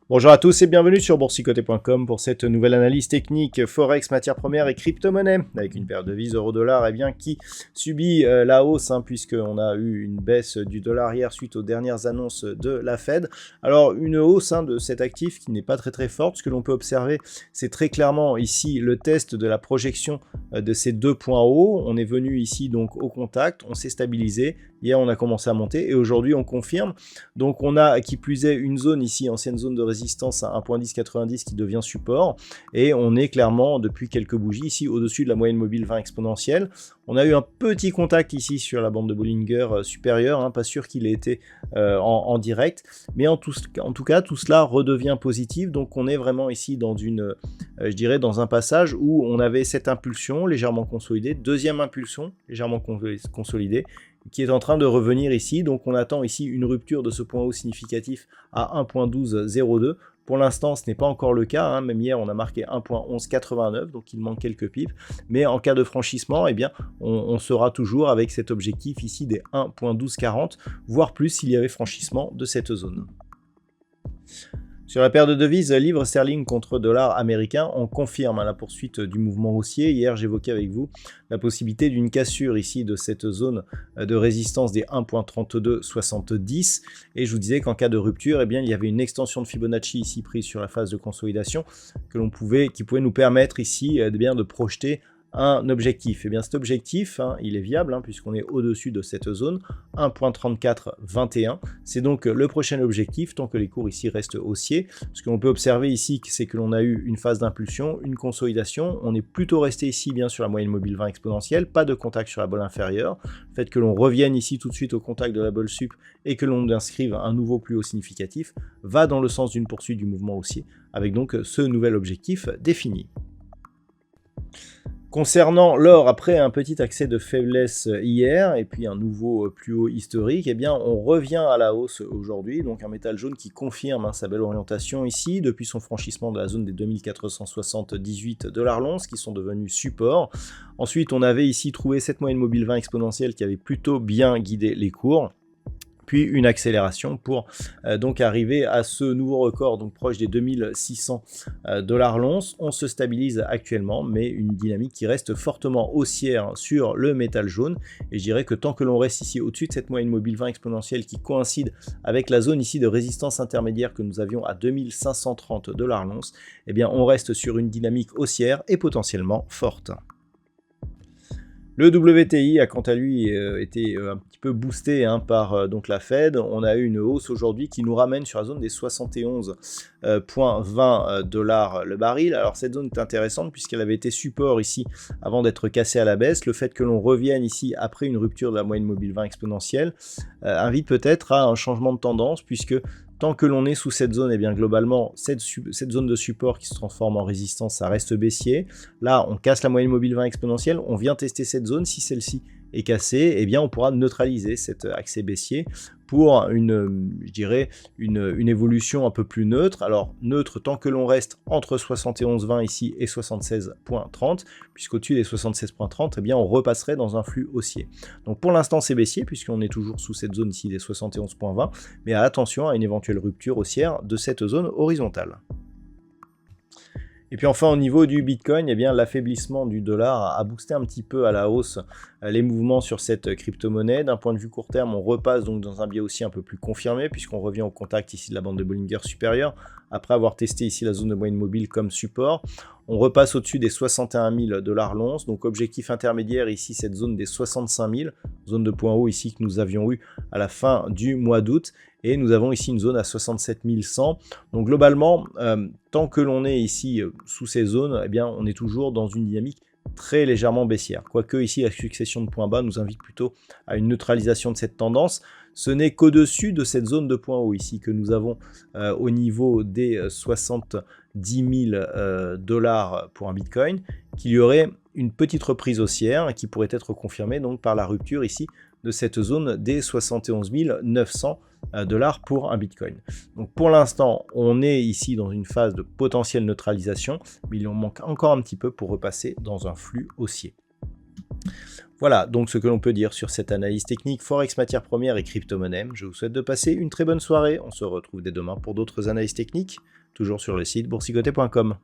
Bonjour à tous et bienvenue sur boursicoté.com pour cette nouvelle analyse technique Forex, matières premières et crypto-monnaie avec une paire de devises euro-dollar qui subit la hausse puisqu'on a eu une baisse du dollar hier suite aux dernières annonces de la Fed. Alors une hausse de cet actif qui n'est pas très forte. Ce que l'on peut observer, c'est très clairement ici le test de la projection de ces deux points hauts. On est venu ici donc au contact, on s'est stabilisé. Hier, on a commencé à monter et aujourd'hui, on confirme. Donc, on a qui plus est une zone ici, ancienne zone de résistance à 1.1090 qui devient support. Et on est clairement, depuis quelques bougies, ici au-dessus de la moyenne mobile 20 exponentielle. On a eu un petit contact ici sur la bande de Bollinger supérieure, pas sûr qu'il ait été en direct. Mais en tout cas, tout cela redevient positif. Donc, on est vraiment ici dans une, je dirais, dans un passage où on avait cette impulsion légèrement consolidée. Deuxième impulsion légèrement consolidée, qui est en train de revenir ici. Donc on attend ici une rupture de ce point haut significatif à 1.1202. Pour l'instant, ce n'est pas encore le cas. Même hier, on a marqué 1.1189, donc il manque quelques pips. Mais en cas de franchissement, eh bien, on sera toujours avec cet objectif ici des 1.1240, voire plus s'il y avait franchissement de cette zone. Sur la paire de devises livre sterling contre dollar américain, on confirme la poursuite du mouvement haussier. Hier, j'évoquais avec vous la possibilité d'une cassure ici de cette zone de résistance des 1.3270 et je vous disais qu'en cas de rupture, eh bien, il y avait une extension de Fibonacci ici prise sur la phase de consolidation qui pouvait nous permettre ici de projeter un objectif. Et bien cet objectif, il est viable puisqu'on est au-dessus de cette zone 1.3421. C'est donc le prochain objectif tant que les cours ici restent haussiers. Ce que l'on peut observer ici, c'est que l'on a eu une phase d'impulsion, une consolidation. On est plutôt resté ici bien sur la moyenne mobile 20 exponentielle, pas de contact sur la bolle inférieure. Le fait que l'on revienne ici tout de suite au contact de la bolle sup et que l'on inscrive un nouveau plus haut significatif va dans le sens d'une poursuite du mouvement haussier avec donc ce nouvel objectif défini. Concernant l'or, après un petit accès de faiblesse hier et puis un nouveau plus haut historique, eh bien on revient à la hausse aujourd'hui, donc un métal jaune qui confirme sa belle orientation ici depuis son franchissement de la zone des 2478 $ l'once qui sont devenus support. Ensuite, on avait ici trouvé cette moyenne mobile 20 exponentielle qui avait plutôt bien guidé les cours. Puis une accélération pour donc arriver à ce nouveau record, donc proche des 2600 $ l'once. On se stabilise actuellement, mais une dynamique qui reste fortement haussière sur le métal jaune. Et je dirais que tant que l'on reste ici au-dessus de cette moyenne mobile 20 exponentielle qui coïncide avec la zone ici de résistance intermédiaire que nous avions à 2530 $ l'once, eh bien on reste sur une dynamique haussière et potentiellement forte. Le WTI a quant à lui été un petit peu boosté par donc la Fed. On a eu une hausse aujourd'hui qui nous ramène sur la zone des 71,20 $ le baril. Alors cette zone est intéressante puisqu'elle avait été support ici avant d'être cassée à la baisse. Le fait que l'on revienne ici après une rupture de la moyenne mobile 20 exponentielle invite peut-être à un changement de tendance puisque tant que l'on est sous cette zone, eh bien globalement, cette zone de support qui se transforme en résistance, ça reste baissier. Là, on casse la moyenne mobile 20 exponentielle, on vient tester cette zone. Si celle-ci est cassée, eh bien on pourra neutraliser cet accès baissier pour je dirais une évolution un peu plus neutre. Alors neutre tant que l'on reste entre 71,20 ici et 76,30, puisqu'au-dessus des 76,30, eh bien on repasserait dans un flux haussier. Donc pour l'instant c'est baissier puisqu'on est toujours sous cette zone ici des 71,20, mais attention à une éventuelle rupture haussière de cette zone horizontale. Et puis enfin au niveau du Bitcoin, eh bien l'affaiblissement du dollar a boosté un petit peu à la hausse les mouvements sur cette crypto-monnaie. D'un point de vue court terme, on repasse donc dans un biais aussi un peu plus confirmé puisqu'on revient au contact ici de la bande de Bollinger supérieure après avoir testé ici la zone de moyenne mobile comme support. On repasse au-dessus des 61 000 $ l'once, donc objectif intermédiaire ici cette zone des 65 000, zone de point haut ici que nous avions eu à la fin du mois d'août. Et nous avons ici une zone à 67 100. Donc globalement, tant que l'on est ici sous ces zones, eh bien, on est toujours dans une dynamique très légèrement baissière. Quoique ici, la succession de points bas nous invite plutôt à une neutralisation de cette tendance. Ce n'est qu'au-dessus de cette zone de points haut ici que nous avons au niveau des 70 000 $ pour un Bitcoin. qu'il y aurait une petite reprise haussière qui pourrait être confirmée donc par la rupture ici de cette zone des 71 900 $ pour un Bitcoin. Donc pour l'instant, on est ici dans une phase de potentielle neutralisation, mais il en manque encore un petit peu pour repasser dans un flux haussier. Voilà donc ce que l'on peut dire sur cette analyse technique Forex matières premières et crypto-monnaie. Je vous souhaite de passer une très bonne soirée. On se retrouve dès demain pour d'autres analyses techniques, toujours sur le site boursicoté.com.